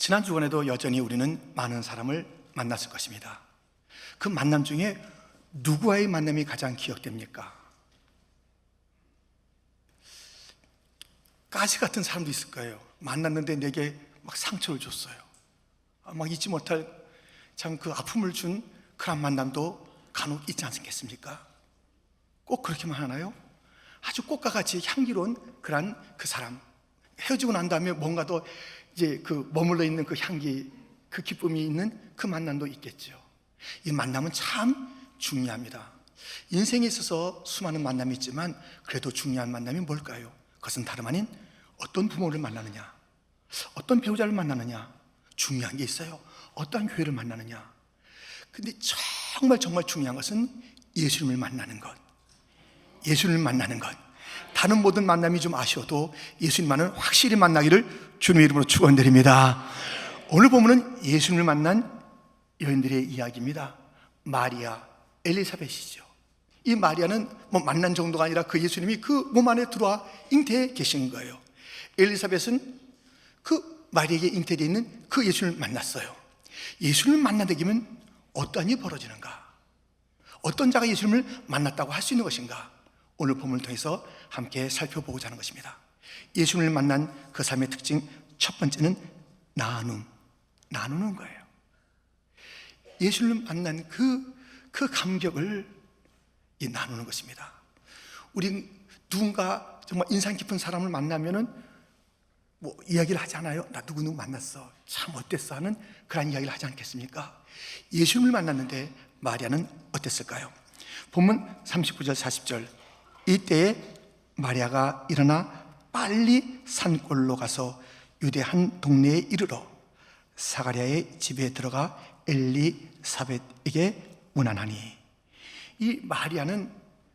지난 주간에도 여전히 우리는 많은 사람을 만났을 것입니다. 그 만남 중에 누구와의 만남이 가장 기억됩니까? 가시 같은 사람도 있을 거예요. 만났는데 내게 막 상처를 줬어요. 막 잊지 못할 참 그 아픔을 준 그런 만남도 간혹 있지 않겠습니까? 꼭 그렇게만 하나요? 아주 꽃과 같이 향기로운 그런 그 사람, 헤어지고 난 다음에 뭔가 더 이제 그 머물러 있는 그 향기, 그 기쁨이 있는 그 만남도 있겠죠. 이 만남은 참 중요합니다. 인생에 있어서 수많은 만남이 있지만 그래도 중요한 만남이 뭘까요? 그것은 다름 아닌 어떤 부모를 만나느냐, 어떤 배우자를 만나느냐, 중요한 게 있어요. 어떠한 교회를 만나느냐. 근데 정말 중요한 것은 예수님을 만나는 것. 예수님을 만나는 것. 다른 모든 만남이 좀 아쉬워도 예수님만은 확실히 만나기를 주님의 이름으로 축원드립니다. 오늘 보면은 예수님을 만난 여인들의 이야기입니다. 마리아, 엘리사벳이죠. 이 마리아는 뭐 만난 정도가 아니라 그 예수님이 그 몸 안에 들어와 잉태해 계신 거예요. 엘리사벳은 그 마리아에게 잉태되어 있는 그 예수님을 만났어요. 예수님을 만나게 되면 어떤 일이 벌어지는가? 어떤 자가 예수님을 만났다고 할 수 있는 것인가? 오늘 본문을 통해서 함께 살펴보고자 하는 것입니다. 예수님을 만난 그 삶의 특징 첫 번째는 나누는 거예요. 예수님을 만난 그 감격을 나누는 것입니다. 우리 누군가 정말 인상 깊은 사람을 만나면은 뭐 이야기를 하지 않아요? 나 누구 만났어, 참 어땠어 하는 그런 이야기를 하지 않겠습니까? 예수님을 만났는데 마리아는 어땠을까요? 본문 39절 40절, 이때에 마리아가 일어나 빨리 산골로 가서 유대 한 동네에 이르러 사가랴의 집에 들어가 엘리사벳에게 문안하니, 이 마리아는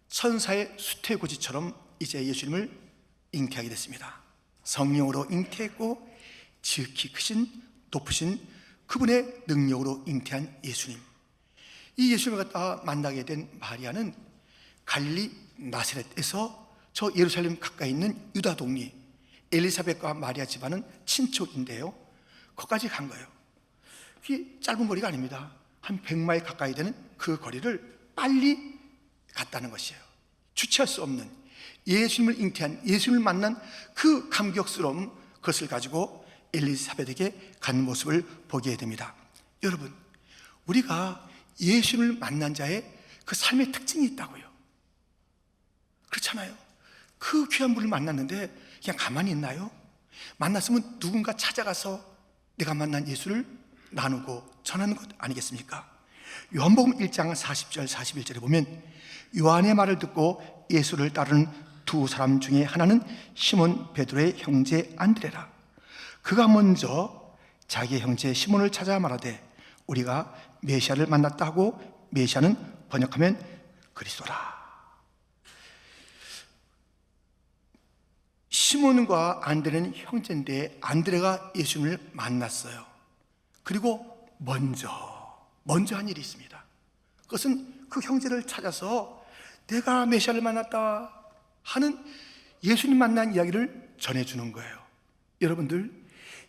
천사의 수태고지처럼 이제 예수님을 잉태하게 됐습니다. 성령으로 잉태했고 지극히 크신 높으신 그분의 능력으로 잉태한 예수님, 이 예수님을 갖다 만나게 된 마리아는 갈릴리 나사렛에서 저 예루살렘 가까이 있는 유다 동리, 엘리사벳과 마리아 집안은 친척인데요, 거기까지 간 거예요. 이게 짧은 거리가 아닙니다. 한 100마일 가까이 되는 그 거리를 빨리 갔다는 것이에요. 주체할 수 없는 예수님을 잉태한, 예수님을 만난 그 감격스러움, 그것을 가지고 엘리사벳에게 간 모습을 보게 됩니다. 여러분, 우리가 예수님을 만난 자의 그 삶의 특징이 있다고요. 그렇잖아요. 그 귀한 분을 만났는데 그냥 가만히 있나요? 만났으면 누군가 찾아가서 내가 만난 예수를 나누고 전하는 것 아니겠습니까? 요한복음 1장 40절 41절에 보면 요한의 말을 듣고 예수를 따르는 두 사람 중에 하나는 시몬 베드로의 형제 안드레라. 그가 먼저 자기의 형제 시몬을 찾아 말하되 우리가 메시아를 만났다 하고, 메시아는 번역하면 그리스도라. 시몬과 안드레는 형제인데 안드레가 예수님을 만났어요. 그리고 먼저 한 일이 있습니다. 그것은 그 형제를 찾아서 내가 메시아를 만났다 하는 예수님 만난 이야기를 전해주는 거예요. 여러분들,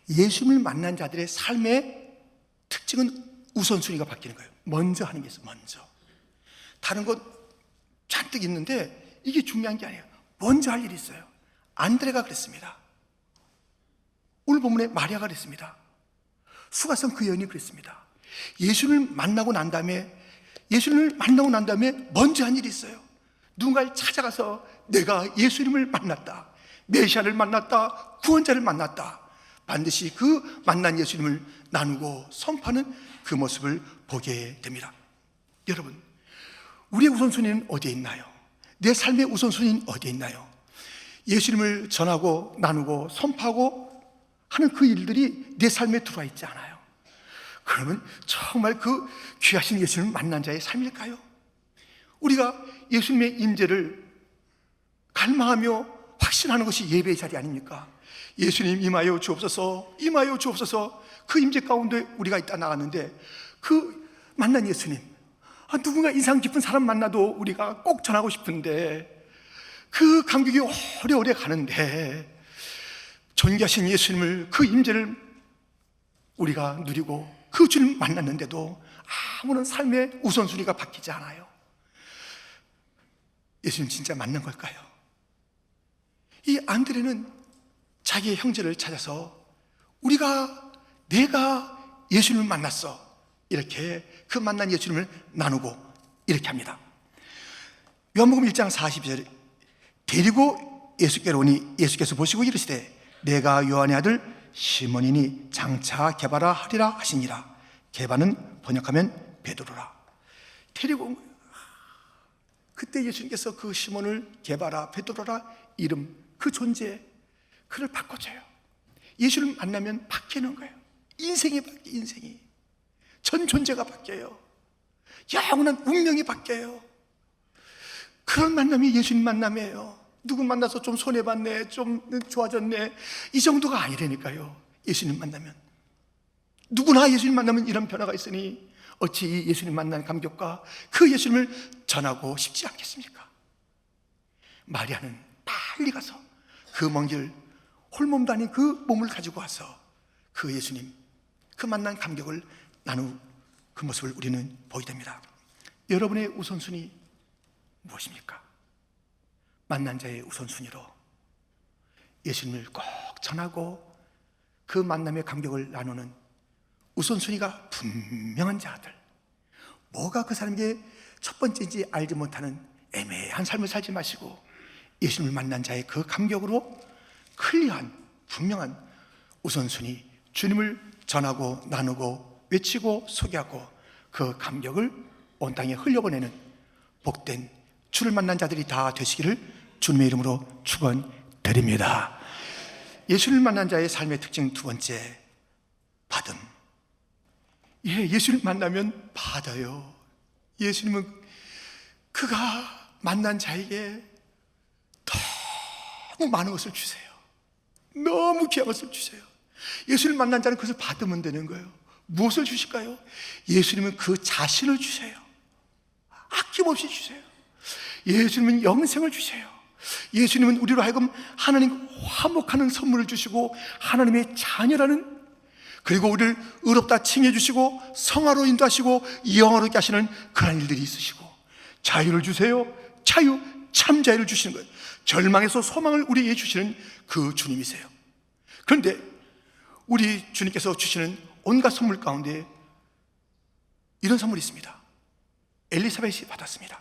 예수님을 만난 자들의 삶의 특징은 우선순위가 바뀌는 거예요. 먼저 하는 게 있어요. 먼저. 다른 것 잔뜩 있는데 이게 중요한 게 아니에요. 먼저 할 일이 있어요. 안드레가 그랬습니다. 오늘 본문에 마리아가 그랬습니다. 수가성 그 여인이 그랬습니다. 예수님을 만나고 난 다음에 먼저 한 일이 있어요. 누군가를 찾아가서 내가 예수님을 만났다, 메시아를 만났다, 구원자를 만났다, 반드시 그 만난 예수님을 나누고 선포하는 그 모습을 보게 됩니다. 여러분, 우리의 우선순위는 어디에 있나요? 내 삶의 우선순위는 어디에 있나요? 예수님을 전하고 나누고 선포하고 하는 그 일들이 내 삶에 들어와 있지 않아요. 그러면 정말 그 귀하신 예수님을 만난 자의 삶일까요? 우리가 예수님의 임재를 갈망하며 확신하는 것이 예배의 자리 아닙니까? 예수님 임하여 주옵소서, 임하여 주옵소서. 그 임재 가운데 우리가 있다 나갔는데 그 만난 예수님, 누군가 인상 깊은 사람 만나도 우리가 꼭 전하고 싶은데 그 감격이 오래오래 가는데 존귀하신 예수님을, 그 임재를 우리가 누리고 그 주님 만났는데도 아무런 삶의 우선순위가 바뀌지 않아요. 예수님 진짜 만난 걸까요? 이 안드레는 자기의 형제를 찾아서 내가 예수님을 만났어, 이렇게 그 만난 예수님을 나누고 이렇게 합니다. 요한복음 1장 42절에 데리고 예수께로 오니 예수께서 보시고 이르시되 내가 요한의 아들 시몬이니 장차 게바라 하리라 하시니라. 게바는 번역하면 베드로라. 데리고 온 거예요. 그때 예수님께서 그 시몬을 게바라, 베드로라 이름, 그 존재, 그를 바꿔줘요. 예수를 만나면 바뀌는 거예요. 인생이 바뀌어요. 인생이 전 존재가 바뀌어요. 영원한 운명이 바뀌어요. 그런 만남이 예수님 만남이에요. 누구 만나서 좀 손해봤네, 좀 좋아졌네, 이 정도가 아니라니까요. 예수님 만나면, 누구나 예수님 만나면 이런 변화가 있으니 어찌 이 예수님 만난 감격과 그 예수님을 전하고 싶지 않겠습니까? 마리아는 빨리 가서 그 먼 길 홀몸도 아닌 그 몸을 가지고 와서 그 예수님, 그 만난 감격을 나누 그 모습을 우리는 보게 됩니다. 여러분의 우선순위 무엇입니까? 만난 자의 우선순위로 예수님을 꼭 전하고 그 만남의 감격을 나누는 우선순위가 분명한 자들, 뭐가 그 사람에게 첫 번째인지 알지 못하는 애매한 삶을 살지 마시고 예수님을 만난 자의 그 감격으로 클리어한 분명한 우선순위, 주님을 전하고 나누고 외치고 소개하고 그 감격을 온 땅에 흘려보내는 복된 주를 만난 자들이 다 되시기를 주님의 이름으로 축원드립니다. 예수를 만난 자의 삶의 특징 두 번째, 받음. 예수를 만나면 받아요. 예수님은 그가 만난 자에게 너무 많은 것을 주세요. 너무 귀한 것을 주세요. 예수를 만난 자는 그것을 받으면 되는 거예요. 무엇을 주실까요? 예수님은 그 자신을 주세요. 아낌없이 주세요. 예수님은 영생을 주세요. 예수님은 우리로 하여금 하나님 화목하는 선물을 주시고 하나님의 자녀라는, 그리고 우리를 의롭다 칭해 주시고 성화로 인도하시고 영화롭게 하시는 그런 일들이 있으시고 자유를 주세요. 자유, 참 자유를 주시는 거예요. 절망에서 소망을 우리에게 주시는 그 주님이세요. 그런데 우리 주님께서 주시는 온갖 선물 가운데 이런 선물이 있습니다. 엘리사벳이 받았습니다.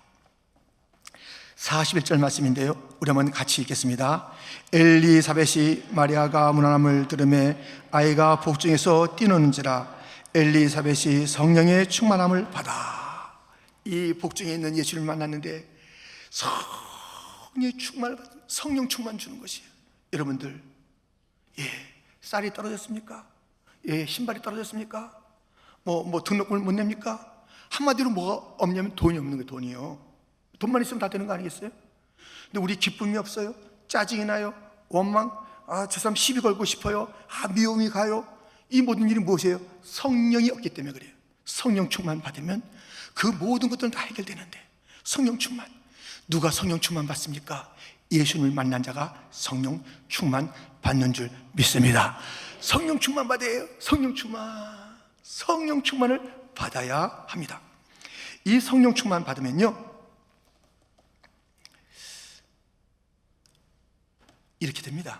41절 말씀인데요, 우리 한번 같이 읽겠습니다. 엘리사벳이 마리아가 문안함을 들으매 아이가 복중에서 뛰노는지라. 엘리사벳이 성령의 충만함을 받아. 이 복중에 있는 예수를 만났는데 성령 충만 주는 것이에요. 여러분들, 쌀이 떨어졌습니까? 신발이 떨어졌습니까? 등록금을 못 냅니까? 한마디로 뭐가 없냐면 돈이 없는 거예요. 돈이요. 돈만 있으면 다 되는 거 아니겠어요? 근데 우리 기쁨이 없어요. 짜증이 나요. 원망, 저 사람 시비 걸고 싶어요. 미움이 가요. 이 모든 일이 무엇이에요? 성령이 없기 때문에 그래요. 성령 충만 받으면 그 모든 것들은 다 해결되는데, 성령 충만, 누가 성령 충만 받습니까? 예수님을 만난 자가 성령 충만 받는 줄 믿습니다. 성령 충만 받아야, 성령 충만을 받아야 합니다. 이 성령 충만 받으면요, 이렇게 됩니다.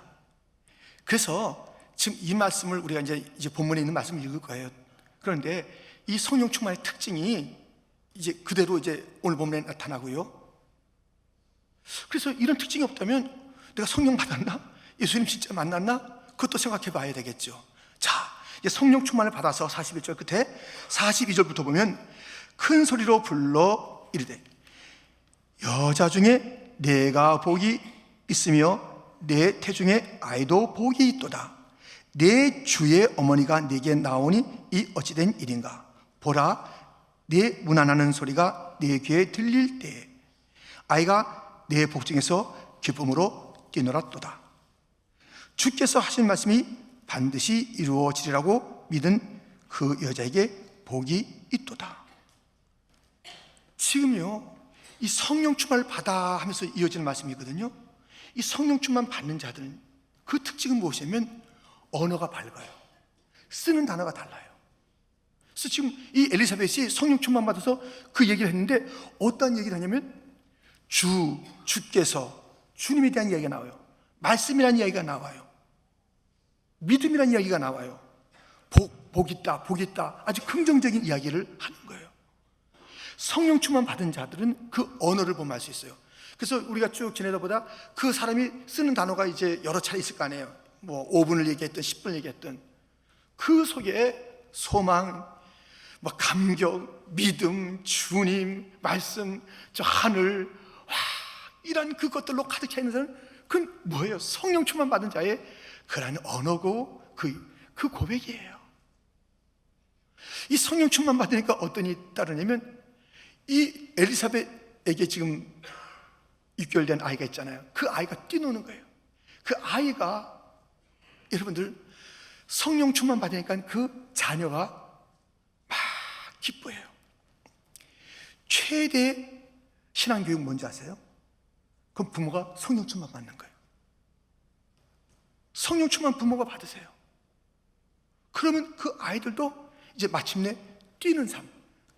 그래서 지금 이 말씀을 우리가 이제 본문에 있는 말씀을 읽을 거예요. 그런데 이 성령 충만의 특징이 이제 그대로 이제 오늘 본문에 나타나고요. 그래서 이런 특징이 없다면 내가 성령 받았나? 예수님 진짜 만났나? 그것도 생각해 봐야 되겠죠. 자, 이제 성령 충만을 받아서 41절 끝에 42절부터 보면 큰 소리로 불러 이르되 여자 중에 내가 복이 있으며 내 태중에 아이도 복이 있도다. 내 주의 어머니가 내게 나오니 이 어찌된 일인가? 보라, 내 문안하는 소리가 내 귀에 들릴 때에 아이가 내 복중에서 기쁨으로 뛰놀았도다. 주께서 하신 말씀이 반드시 이루어지리라고 믿은 그 여자에게 복이 있도다. 지금요, 이 성령 충만을 받아 하면서 이어지는 말씀이거든요. 이 성령 충만 받는 자들은 그 특징은 무엇이냐면 언어가 밝아요. 쓰는 단어가 달라요. 그래서 지금 이 엘리사벳이 성령 충만 받아서 그 얘기를 했는데 어떤 얘기를 하냐면 주께서, 주님에 대한 이야기가 나와요. 말씀이라는 이야기가 나와요. 믿음이라는 이야기가 나와요. 복 있다. 아주 긍정적인 이야기를 하는 거예요. 성령 충만 받은 자들은 그 언어를 보면 알 수 있어요. 그래서 우리가 쭉 지내다 보다 그 사람이 쓰는 단어가 이제 여러 차례 있을 거 아니에요. 뭐 5분을 얘기했든 10분을 얘기했든 그 속에 소망, 뭐 감격, 믿음, 주님, 말씀, 저 하늘, 와, 이런 그것들로 가득 차 있는 사람은 그건 뭐예요? 성령 충만 받은 자의 그런 언어고 그 고백이에요. 이 성령 충만 받으니까 어떤 일이 따르냐면 이 엘리사벳에게 지금 6개월 된 아이가 있잖아요. 그 아이가 뛰노는 거예요. 그 아이가 여러분들 성령 충만 받으니까 그 자녀가 막 기뻐해요. 최대 신앙교육 뭔지 아세요? 그럼 부모가 성령 충만 받는 거예요. 성령 충만 부모가 받으세요. 그러면 그 아이들도 이제 마침내 뛰는 삶,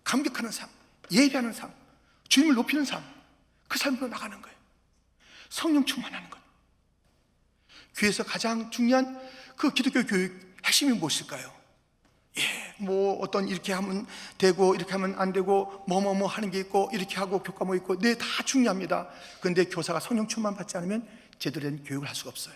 감격하는 삶, 예배하는 삶, 주님을 높이는 삶, 그 삶으로 나가는 거예요. 성령 충만하는 것. 교회에서 가장 중요한 그 기독교 교육 핵심이 무엇일까요? 뭐 어떤 이렇게 하면 되고 이렇게 하면 안 되고 뭐 하는 게 있고 이렇게 하고 교과 뭐 있고 네, 다 중요합니다. 그런데 교사가 성령 충만 받지 않으면 제대로 된 교육을 할 수가 없어요.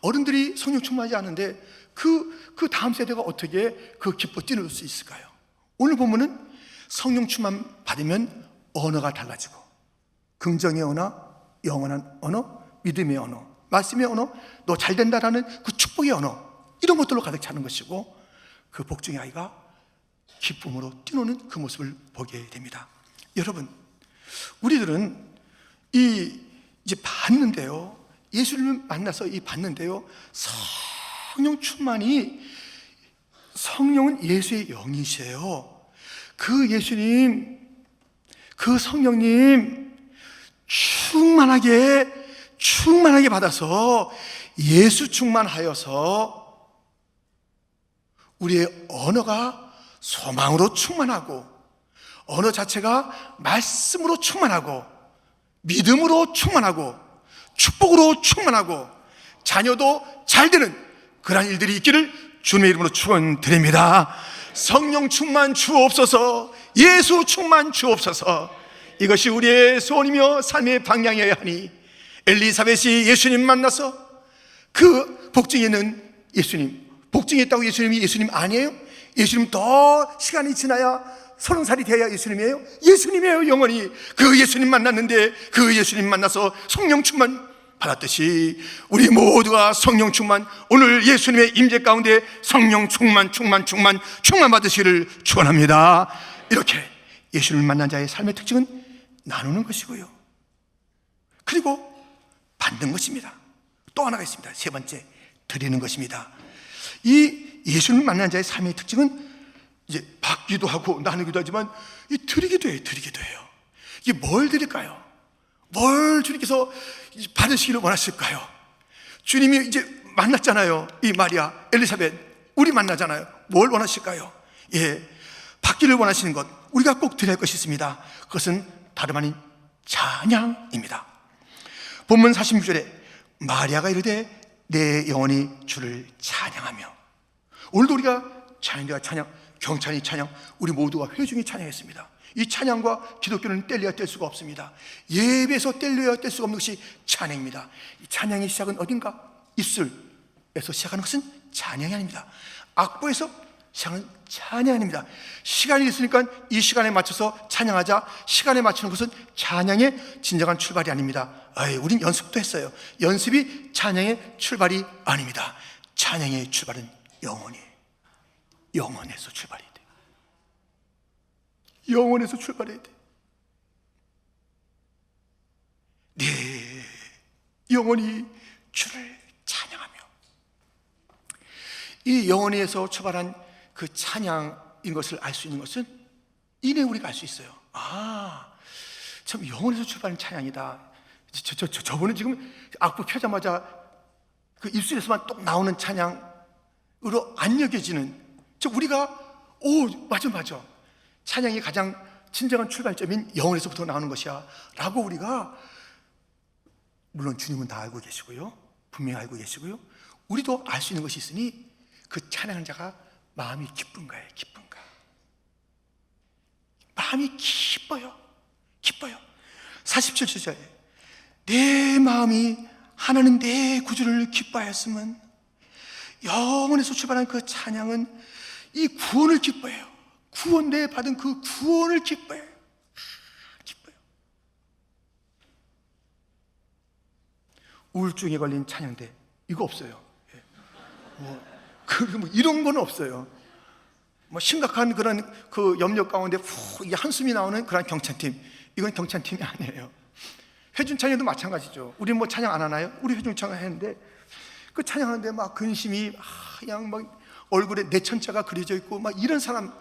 어른들이 성령 충만하지 않은데 그 다음 세대가 어떻게 그 기뻐 뛰놀 수 있을까요? 오늘 보면은 성령 충만 받으면 언어가 달라지고 긍정의 언어, 영원한 언어, 믿음의 언어, 말씀의 언어, 너 잘 된다라는 그 축복의 언어, 이런 것들로 가득 차는 것이고 그 복중의 아이가 기쁨으로 뛰노는 그 모습을 보게 됩니다. 여러분, 우리들은 이제 봤는데요, 예수님을 만나서 봤는데요, 성령 충만이, 성령은 예수의 영이세요. 그 예수님, 그 성령님 충만하게 받아서 예수 충만하여서 우리의 언어가 소망으로 충만하고 언어 자체가 말씀으로 충만하고 믿음으로 충만하고 축복으로 충만하고 자녀도 잘 되는 그러한 일들이 있기를 주님의 이름으로 축원드립니다. 성령 충만 주옵소서, 예수 충만 주옵소서. 이것이 우리의 소원이며 삶의 방향이어야 하니 엘리사벳이 예수님 만나서 그 복중에 있는 예수님, 복중에 있다고 예수님이 예수님 아니에요? 예수님 더 시간이 지나야 30살이 되어야 예수님이에요? 예수님이에요. 영원히 그 예수님 만났는데 그 예수님 만나서 성령 충만 받았듯이 우리 모두가 성령 충만, 오늘 예수님의 임재 가운데 성령 충만 받으시기를 축원합니다. 이렇게 예수님을 만난 자의 삶의 특징은 나누는 것이고요, 그리고 받는 것입니다. 또 하나가 있습니다. 세 번째, 드리는 것입니다. 이 예수님을 만난 자의 삶의 특징은 이제 받기도 하고 나누기도 하지만 드리기도 해요. 이게 뭘 드릴까요? 뭘 주님께서 받으시기를 원하실까요? 주님이 이제 만났잖아요. 이 마리아, 엘리사벳, 우리 만나잖아요. 뭘 원하실까요? 받기를 원하시는 것, 우리가 꼭 드려야 할 것이 있습니다. 그것은 다름 아닌 찬양입니다. 본문 46절에 마리아가 이르되 내 영혼이 주를 찬양하며, 오늘도 우리가 찬양, 경찬이 찬양, 우리 모두가 회중이 찬양했습니다. 이 찬양과 기독교는 뗄래야 뗄 수가 없습니다. 예배에서 뗄래야 뗄 수가 없는 것이 찬양입니다. 이 찬양의 시작은 어딘가? 입술에서 시작하는 것은 찬양이 아닙니다. 악보에서 시작은 찬양이 아닙니다. 시간이 있으니까 이 시간에 맞춰서 찬양하자, 시간에 맞추는 것은 찬양의 진정한 출발이 아닙니다. 우린 연습도 했어요. 연습이 찬양의 출발이 아닙니다. 찬양의 출발은 영원에서 출발해야 돼요. 영원에서 출발해야 돼요. 네, 영원히 주를 찬양하며, 이 영원에서 출발한 그 찬양인 것을 알 수 있는 것은 이내 우리가 알 수 있어요. 참 영원에서 출발한 찬양이다. 저분은 지금 악보 펴자마자 그 입술에서만 똑 나오는 찬양, 안 여겨지는, 즉 우리가 맞아 찬양이 가장 진정한 출발점인 영혼에서부터 나오는 것이야 라고 우리가, 물론 주님은 다 알고 계시고요, 분명히 알고 계시고요, 우리도 알 수 있는 것이 있으니 그 찬양하는 자가 마음이 기쁜가요? 기쁜가? 마음이 기뻐요. 47절에 내 마음이 하나님 내 구주를 기뻐하였으면, 영혼에서 출발한 그 찬양은 이 구원을 기뻐해요. 구원, 내 받은 그 구원을 기뻐해요. 기뻐요. 우울증에 걸린 찬양대 이거 없어요. 뭐 이런 건 없어요. 뭐 심각한 그런 그 염려 가운데 이게 한숨이 나오는 그런 경찬팀, 이건 경찬팀이 아니에요. 회중 찬양도 마찬가지죠. 우리 뭐 찬양 안 하나요? 우리 회중 찬양 했는데 그 찬양하는데 막 근심이 그냥 막 얼굴에 내천자가 그려져 있고 막 이런 사람,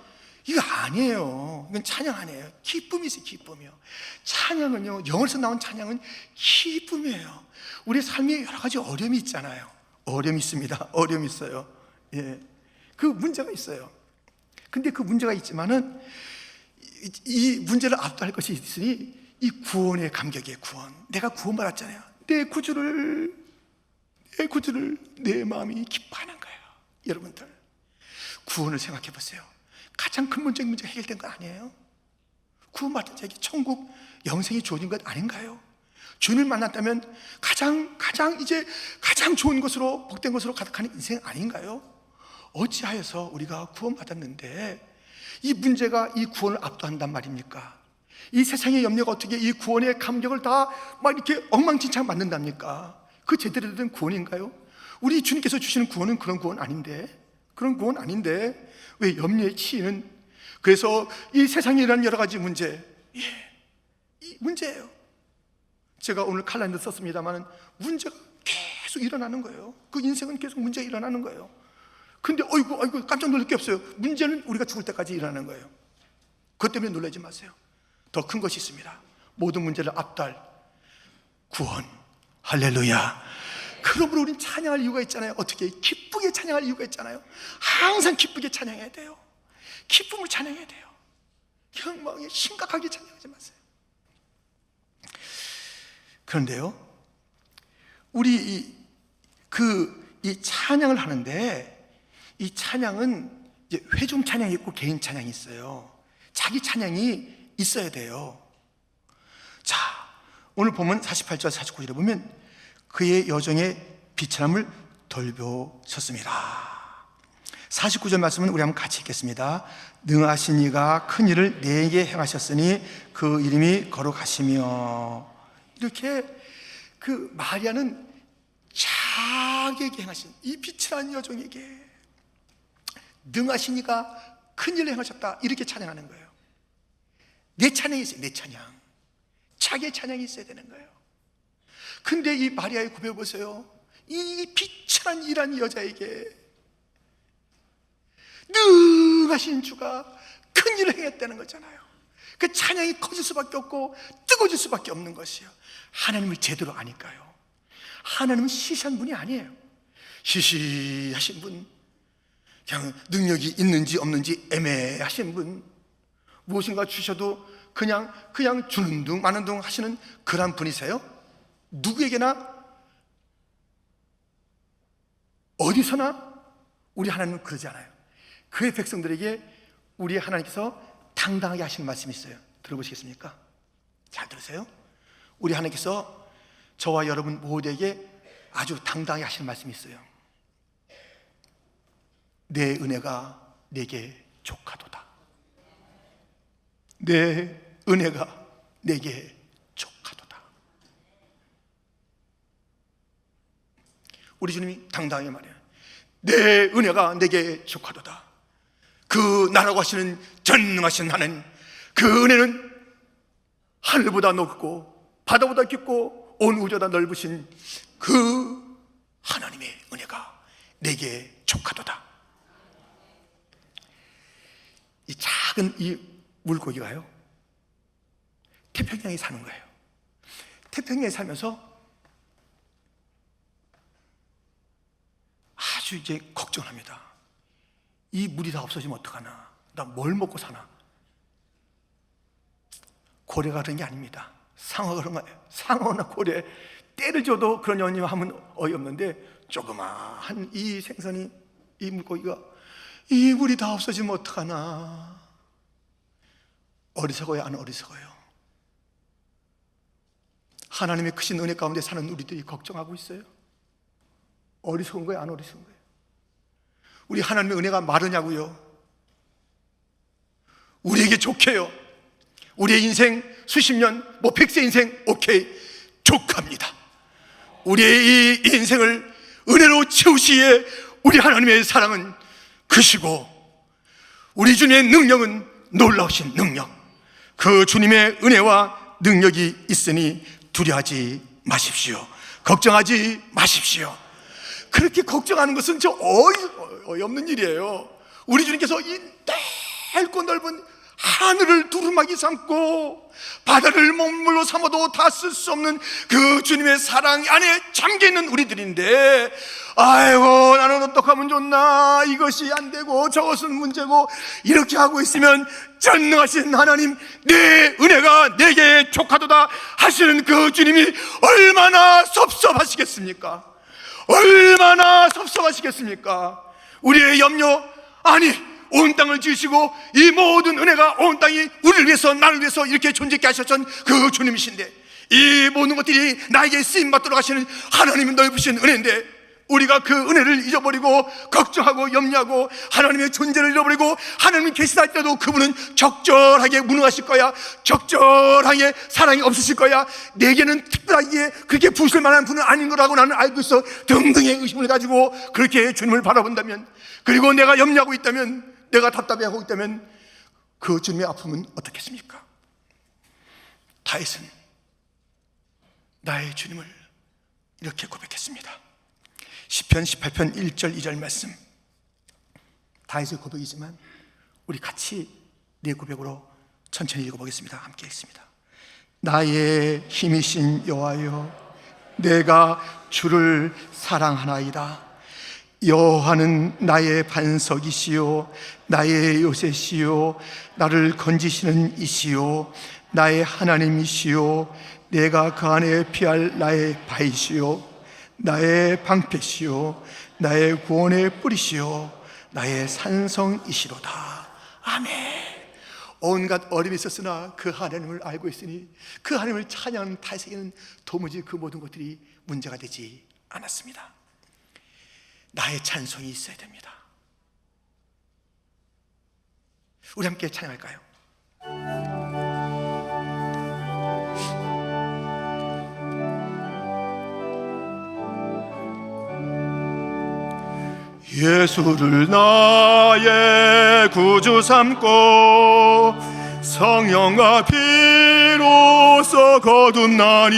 이거 아니에요. 이건 찬양 아니에요. 기쁨이세요. 기쁨이요. 찬양은요, 영어에서 나온 찬양은 기쁨이에요. 우리 삶에 여러 가지 어려움이 있잖아요. 어려움이 있습니다. 어려움이 있어요. 예, 그 문제가 있어요. 근데 그 문제가 있지만은 이 문제를 압도할 것이 있으니 이 구원의 감격이에요. 구원. 내가 구원받았잖아요. 내 구주를 내 마음이 기뻐하는 거예요. 여러분들, 구원을 생각해 보세요. 가장 근본적인 문제가 해결된 거 아니에요? 구원받은 자에게 천국 영생이 주어진 것 아닌가요? 주님을 만났다면 가장 좋은 것으로, 복된 것으로 가득한 인생 아닌가요? 어찌하여서 우리가 구원받았는데 이 문제가 이 구원을 압도한단 말입니까? 이 세상의 염려가 어떻게 이 구원의 감격을 다 막 이렇게 엉망진창 만든답니까? 그 제대로 된 구원인가요? 우리 주님께서 주시는 구원은 그런 구원 아닌데, 왜 염려에 치이는, 그래서 이 세상에 일어나는 여러 가지 문제, 이 문제예요. 제가 오늘 칼럼도 썼습니다만 문제가 계속 일어나는 거예요. 그 인생은 계속 문제가 일어나는 거예요. 근데 어이구 깜짝 놀랄 게 없어요. 문제는 우리가 죽을 때까지 일어나는 거예요. 그것 때문에 놀라지 마세요. 더 큰 것이 있습니다. 모든 문제를 압도할 구원. 할렐루야. 그러므로 우리는 찬양할 이유가 있잖아요. 어떻게? 기쁘게 찬양할 이유가 있잖아요. 항상 기쁘게 찬양해야 돼요. 기쁨을 찬양해야 돼요. 그냥 심각하게 찬양하지 마세요. 그런데요, 우리 이 찬양을 하는데, 이 찬양은 이제 회중 찬양이 있고 개인 찬양이 있어요. 자기 찬양이 있어야 돼요. 자, 오늘 보면 48절 49절에 보면 그의 여정의 비참함을 돌보셨습니다. 49절 말씀은 우리 한번 같이 읽겠습니다. 능하신 이가 큰 일을 내게 행하셨으니 그 이름이 거룩하시며, 이렇게 그 마리아는 자기에게 행하신 이 비참한 여종에게 능하신 이가 큰 일을 행하셨다, 이렇게 찬양하는 거예요. 내 찬양이 있어요. 내 찬양, 자기의 찬양이 있어야 되는 거예요. 근데 이 마리아의 고백을 보세요. 이 비참한 일한 여자에게 능하신 주가 큰 일을 행했다는 거잖아요. 그 찬양이 커질 수밖에 없고 뜨거워질 수밖에 없는 것이요, 하나님을 제대로 아니까요. 하나님은 시시한 분이 아니에요. 시시하신 분, 그냥 능력이 있는지 없는지 애매하신 분, 무엇인가 주셔도 그냥 주는 둥 마는 둥 하시는 그런 분이세요. 누구에게나 어디서나 우리 하나님은 그러지 않아요. 그의 백성들에게 우리 하나님께서 당당하게 하시는 말씀이 있어요. 들어보시겠습니까? 잘 들으세요. 우리 하나님께서 저와 여러분 모두에게 아주 당당하게 하시는 말씀이 있어요. 내 은혜가 내게 족하도다. 내 은혜가 내게 족하도다. 우리 주님이 당당하게 말해요. 내 은혜가 내게 족하도다. 그 나라고 하시는 전능하신 하나님, 그 은혜는 하늘보다 높고 바다보다 깊고 온 우주보다 넓으신 그 하나님의 은혜가 내게 족하도다. 이 작은 이 물고기가요, 태평양에 사는 거예요. 태평양에 살면서 아주 이제 걱정합니다. 이 물이 다 없어지면 어떡하나? 나 뭘 먹고 사나? 고래가 그런 게 아닙니다. 상어가 그런 거예요. 상어나 고래 때를 줘도 그런 연임하면 어이없는데, 조그마한 이 생선이, 이 물고기가 이 물이 다 없어지면 어떡하나? 어리석어요, 안 어리석어요? 하나님의 크신 은혜 가운데 사는 우리들이 걱정하고 있어요? 어리석은 거예요, 안 어리석은 거예요? 우리 하나님의 은혜가 마르냐고요? 우리에게 좋게요. 우리의 인생 수십 년, 100세 인생, 오케이, 족합니다. 우리의 이 인생을 은혜로 채우시기에 우리 하나님의 사랑은 크시고, 우리 주님의 능력은 놀라우신 능력, 그 주님의 은혜와 능력이 있으니 두려워하지 마십시오. 걱정하지 마십시오. 그렇게 걱정하는 것은 저 어이없는 일이에요. 우리 주님께서 이 넓고 넓은 하늘을 두루마기 삼고 바다를 먹물로 삼아도 다 쓸 수 없는 그 주님의 사랑 안에 잠겨있는 우리들인데, 아이고 나는 어떡하면 좋나, 이것이 안 되고 저것은 문제고, 이렇게 하고 있으면 전능하신 하나님, 내 은혜가 내게 족하도다 하시는 그 주님이 얼마나 섭섭하시겠습니까? 얼마나 섭섭하시겠습니까? 우리의 염려, 아니 온 땅을 지으시고 이 모든 은혜가 온 땅이 우리를 위해서, 나를 위해서 이렇게 존재케 하셨던 그 주님이신데, 이 모든 것들이 나에게 쓰임받도록 하시는 하나님의 넓으신 은혜인데, 우리가 그 은혜를 잊어버리고 걱정하고 염려하고 하나님의 존재를 잃어버리고, 하나님이 계시다 할때도 그분은 적절하게 무능하실 거야, 적절하게 사랑이 없으실 거야, 내게는 특별하게 그렇게 부실 만한 분은 아닌 거라고 나는 알고 있어 등등의 의심을 가지고 그렇게 주님을 바라본다면, 그리고 내가 염려하고 있다면, 내가 답답해하고 있다면, 그 주님의 아픔은 어떻겠습니까? 다윗은 나의 주님을 이렇게 고백했습니다. 시편 18편 1절 2절 말씀, 다윗의 고백이지만 우리 같이 내 고백으로 천천히 읽어보겠습니다. 함께 읽습니다. 나의 힘이신 여호와여, 내가 주를 사랑하나이다. 여호와는 나의 반석이시요 나의 요새시요 나를 건지시는 이시요 나의 하나님이시요 내가 그 안에 피할 나의 바위시요 나의 방패시요 나의 구원의 뿌리시요 나의 산성이시로다. 아멘. 온갖 어려움이 있었으나 그 하나님을 알고 있으니 그 하나님을 찬양하는 다윗에게는 도무지 그 모든 것들이 문제가 되지 않았습니다. 나의 찬송이 있어야 됩니다. 우리 함께 찬양할까요? 예수를 나의 구주 삼고 성령과 피로써 거듭나니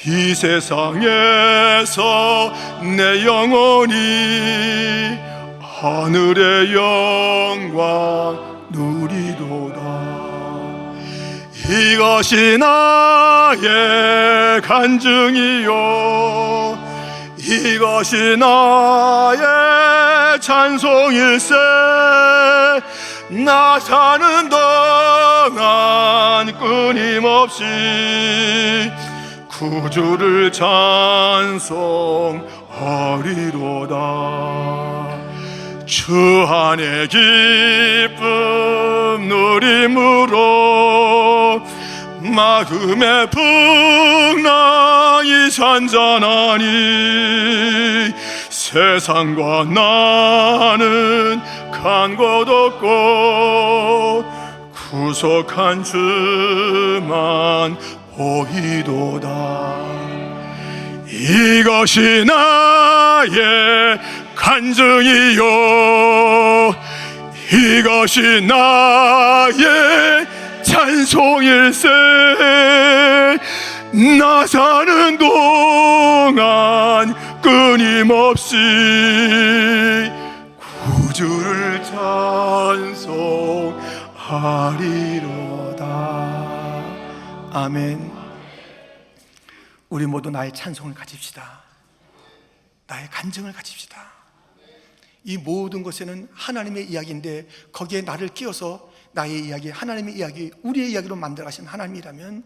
이 세상에서 내 영혼이 하늘의 영광 누리도다. 이것이 나의 간증이요 이것이 나의 찬송일세. 나 사는 동안 끊임없이 구주를 찬송하리로다. 주 안의 기쁨 누림으로 마음의 풍랑이 잔잔하니 세상과 나는 간 곳 없고 구속한 주만 보이도다. 이것이 나의 간증이요 이것이 나의 찬송일세. 나 사는 동안 끊임없이 구주를 찬송하리로다. 아멘. 우리 모두 나의 찬송을 가집시다. 나의 간증을 가집시다. 이 모든 것에는 하나님의 이야기인데 거기에 나를 끼워서 나의 이야기, 하나님의 이야기, 우리의 이야기로 만들어 가신 하나님이라면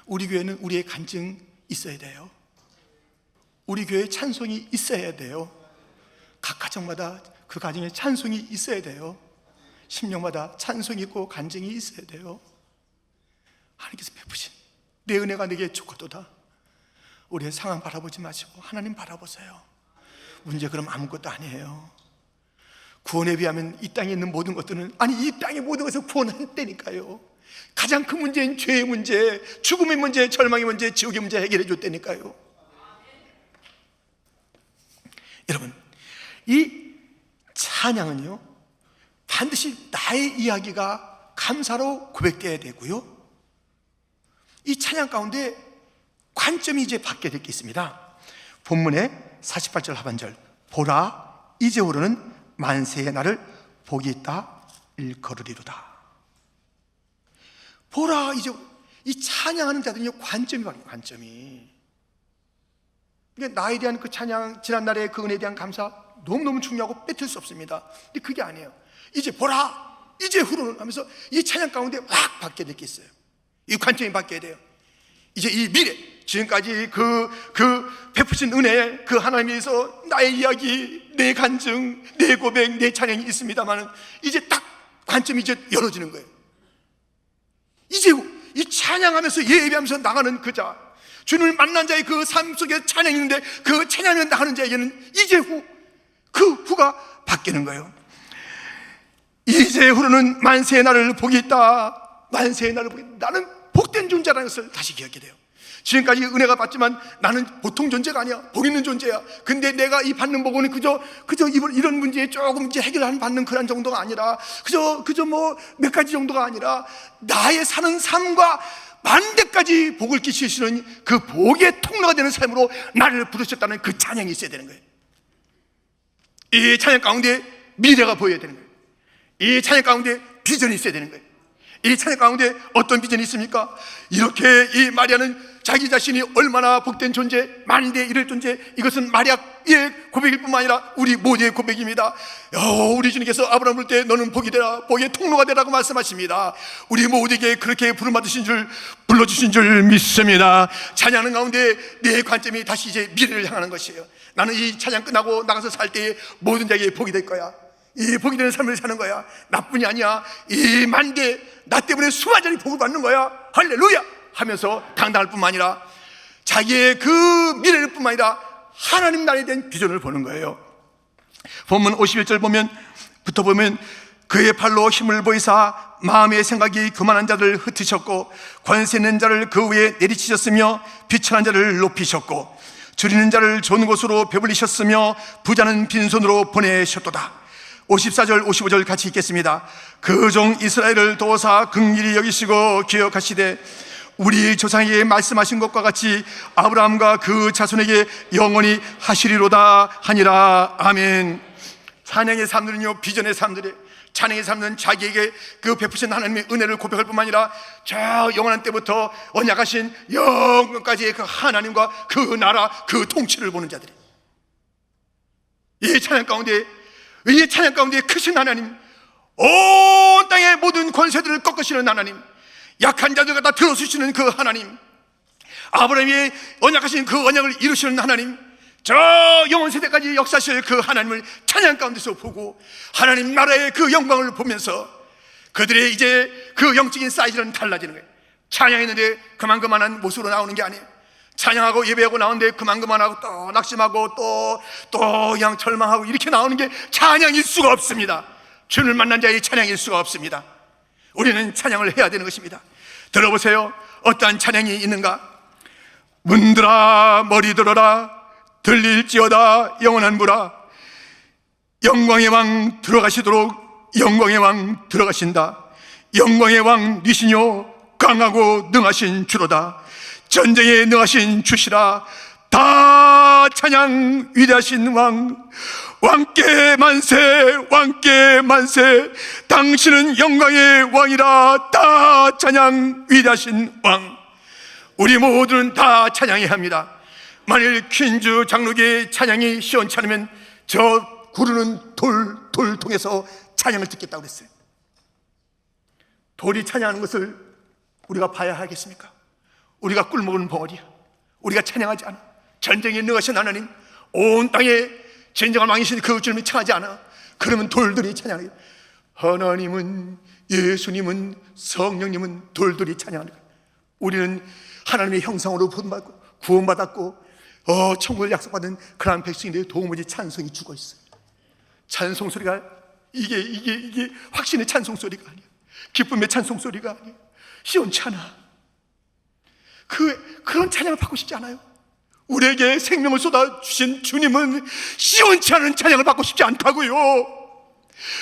우리 교회는 우리의 간증 있어야 돼요. 우리 교회에 찬송이 있어야 돼요. 각 가정마다 그 가정에 찬송이 있어야 돼요. 심령마다 찬송이 있고 간증이 있어야 돼요. 하나님께서 베푸신 내 은혜가 내게 좋거도다. 우리의 상황 바라보지 마시고 하나님 바라보세요. 문제 그럼 아무것도 아니에요. 구원에 비하면 이 땅에 있는 모든 것들은, 아니 이 땅의 모든 것을 구원했다니까요. 가장 큰 문제인 죄의 문제, 죽음의 문제, 절망의 문제, 지옥의 문제 해결해 줬다니까요. 여러분, 이 찬양은요 반드시 나의 이야기가 감사로 고백되어야 되고요, 이 찬양 가운데 관점이 이제 바뀌게 될 게 있습니다. 본문의 48절 하반절, 보라 이제 오르는 만세의 날을 복이 있다 일컬으리로다. 보라 이제, 이 찬양하는 자들은요 관점이 바뀌어요. 관점이. 그러니까 나에 대한 그 찬양, 지난날의 그 은혜에 대한 감사 너무너무 중요하고 뺏을 수 없습니다. 근데 그게 아니에요. 이제 보라 이제 후로는 하면서 이 찬양 가운데 확 바뀌게 될 게 있어요. 이 관점이 바뀌어야 돼요. 이제 이 미래, 지금까지 그 베푸신 은혜, 그 하나님에서 나의 이야기, 내 간증, 내 고백, 내 찬양이 있습니다만 이제 딱 관점이 이제 열어지는 거예요. 이제 이 찬양하면서 예배하면서 나가는 그 자, 주님을 만난 자의 그 삶 속에 찬양이 있는데 그 찬양을 나가는 자에게는 이제 후, 그 후가 바뀌는 거예요. 이제 후로는 만세의 날을 복이 있다. 만세의 날을 복이 있다. 나는 복된 존재라는 것을 다시 기억하게 돼요. 지금까지 은혜가 받지만 나는 보통 존재가 아니야. 복 있는 존재야. 근데 내가 이 받는 복은 그저 이런 문제에 조금 이제 해결하는 받는 그런 정도가 아니라 그저 뭐 몇 가지 정도가 아니라 나의 사는 삶과 만대까지 복을 끼치시는 그 복의 통로가 되는 삶으로 나를 부르셨다는 그 찬양이 있어야 되는 거예요. 이 찬양 가운데 미래가 보여야 되는 거예요. 이 찬양 가운데 비전이 있어야 되는 거예요. 이 찬양 가운데 어떤 비전이 있습니까? 이렇게 이 마리아는 자기 자신이 얼마나 복된 존재, 만대 이럴 존재, 이것은 마리아의 고백일 뿐만 아니라 우리 모두의 고백입니다. 우리 주님께서 아브라함을 때 너는 복이 되라, 복의 통로가 되라고 말씀하십니다. 우리 모두에게 그렇게 불러주신 줄 믿습니다. 찬양하는 가운데 내 관점이 다시 이제 미래를 향하는 것이에요. 나는 이 찬양 끝나고 나가서 살 때에 모든 자에게 복이 될 거야. 이 복이 되는 삶을 사는 거야. 나뿐이 아니야. 이 만대, 나 때문에 수많은 자들이 복을 받는 거야. 할렐루야 하면서 당당할 뿐만 아니라 자기의 그 미래를 뿐만 아니라 하나님 나라에 대한 비전을 보는 거예요. 본문 51절 부터 보면 그의 팔로 힘을 보이사 마음의 생각이 교만한 자를 흩으셨고 권세 있는 자를 그 위에 내리치셨으며 비천한 자를 높이셨고 줄이는 자를 좋은 곳으로 배불리셨으며 부자는 빈손으로 보내셨도다. 54절 55절 같이 읽겠습니다. 그 종 이스라엘을 도우사 긍휼히 여기시고 기억하시되 우리 조상에게 말씀하신 것과 같이 아브라함과 그 자손에게 영원히 하시리로다 하니라. 아멘. 찬양의 삶들은요 비전의 삶들이, 찬양의 삶은 자기에게 그 베푸신 하나님의 은혜를 고백할 뿐만 아니라 저 영원한 때부터 언약하신 영원까지의 그 하나님과 그 나라 그 통치를 보는 자들이, 이 찬양 가운데 크신 하나님, 온 땅의 모든 권세들을 꺾으시는 하나님, 약한 자들 갖다 들어주시는 그 하나님, 아브라함이 언약하신 그 언약을 이루시는 하나님, 저 영원 세대까지 역사하실 그 하나님을 찬양 가운데서 보고 하나님 나라의 그 영광을 보면서 그들의 이제 그 영적인 사이즈는 달라지는 거예요. 찬양했는데 그만한 모습으로 나오는 게 아니에요. 찬양하고 예배하고 나오는데 그만하고 또 낙심하고 또 그냥 절망하고 이렇게 나오는 게 찬양일 수가 없습니다. 주를 만난 자의 찬양일 수가 없습니다. 우리는 찬양을 해야 되는 것입니다. 들어보세요. 어떠한 찬양이 있는가? 문들아 머리 들어라, 들릴지어다 영원한 무라. 영광의 왕 들어가시도록 영광의 왕 들어가신다. 영광의 왕 니시뇨 강하고 능하신 주로다. 전쟁에 능하신 주시라. 다 찬양 위대하신 왕, 왕께 만세, 왕께 만세. 당신은 영광의 왕이라. 다 찬양 위대하신 왕. 우리 모두는 다 찬양해야 합니다. 만일 퀸즈 장로교의 찬양이 시원치 않으면 저 구르는 돌 통해서 찬양을 듣겠다고 그랬어요. 돌이 찬양하는 것을 우리가 봐야 하겠습니까? 우리가 꿀먹은 벙어리야. 우리가 찬양하지 않아. 전쟁에 능하신 하나님, 온 땅에 진정한 왕이신 그 주님이 찬양하지 않아. 그러면 돌들이 찬양해요. 하나님은, 예수님은, 성령님은 돌들이 찬양하는 거예요. 우리는 하나님의 형상으로 본받고 구원받았고 천국을 약속받은 그러한 백성인데 도무지 찬송이 죽어 있어요. 찬송 소리가 이게 확신의 찬송 소리가 아니야. 기쁨의 찬송 소리가 아니야. 시원치 않아. 그런 찬양을 받고 싶지 않아요. 우리에게 생명을 쏟아주신 주님은 시원치 않은 찬양을 받고 싶지 않다고요.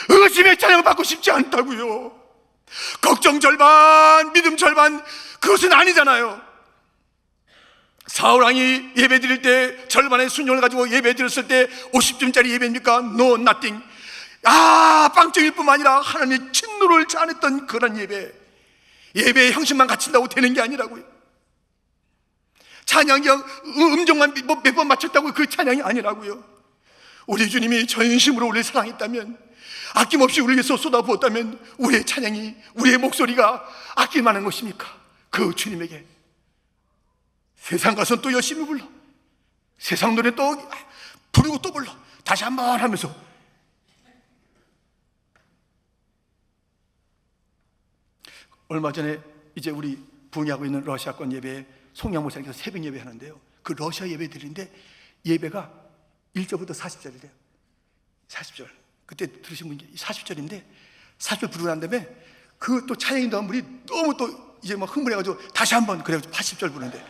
의심의 찬양을 받고 싶지 않다고요. 걱정 절반, 믿음 절반, 그것은 아니잖아요. 사울왕이 예배 드릴 때 절반의 순종을 가지고 예배 드렸을 때 50점짜리 예배입니까? No, nothing. 빵적일 뿐만 아니라 하나님의 진노를 자아냈던 그런 예배의 형식만 갖춘다고 되는 게 아니라고요. 찬양이 음정만 몇 번 맞췄다고 그 찬양이 아니라고요. 우리 주님이 전심으로 우리를 사랑했다면, 아낌없이 우리에게 쏟아부었다면 우리의 찬양이, 우리의 목소리가 아낄 만한 것입니까? 그 주님에게. 세상 가서는 또 열심히 불러, 세상 노래 또 부르고 또 불러, 다시 한번 하면서. 얼마 전에 이제 우리 부흥하고 있는 러시아권 예배에 송양 목사님께서 새벽 예배 하는데요, 그 러시아 예배 드리는데 예배가 1절부터 40절이래요. 40절. 그때 들으신 분이 40절인데 40절 부르고 난 다음에 그 또 찬양인 다음 분이 너무 또 이제 막 흥분해가지고 다시 한번 그래가지고 80절 부르는데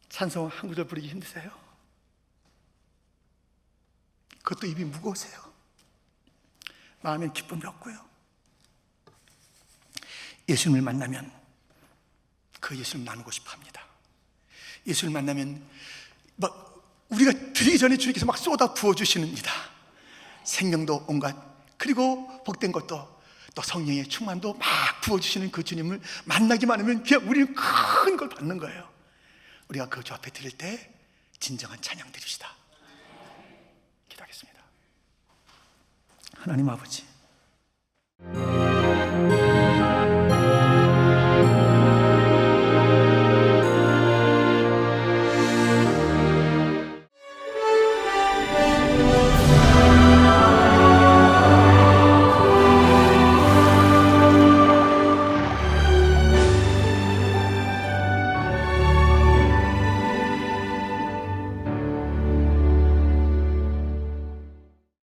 찬송 한 구절 부르기 힘드세요? 그것도 입이 무거우세요? 마음엔 기쁨이 없고요. 예수님을 만나면 그 예수님을 나누고 싶어 합니다. 예수를 만나면 막 우리가 드리기 전에 주님께서 막 쏟아 부어주시는니다. 생명도 온갖, 그리고 복된 것도, 또 성령의 충만도 막 부어주시는 그 주님을 만나기만 하면 그냥 우리는 큰 걸 받는 거예요. 우리가 그 주 앞에 드릴 때 진정한 찬양 드립시다. 기도하겠습니다. 하나님 아버지,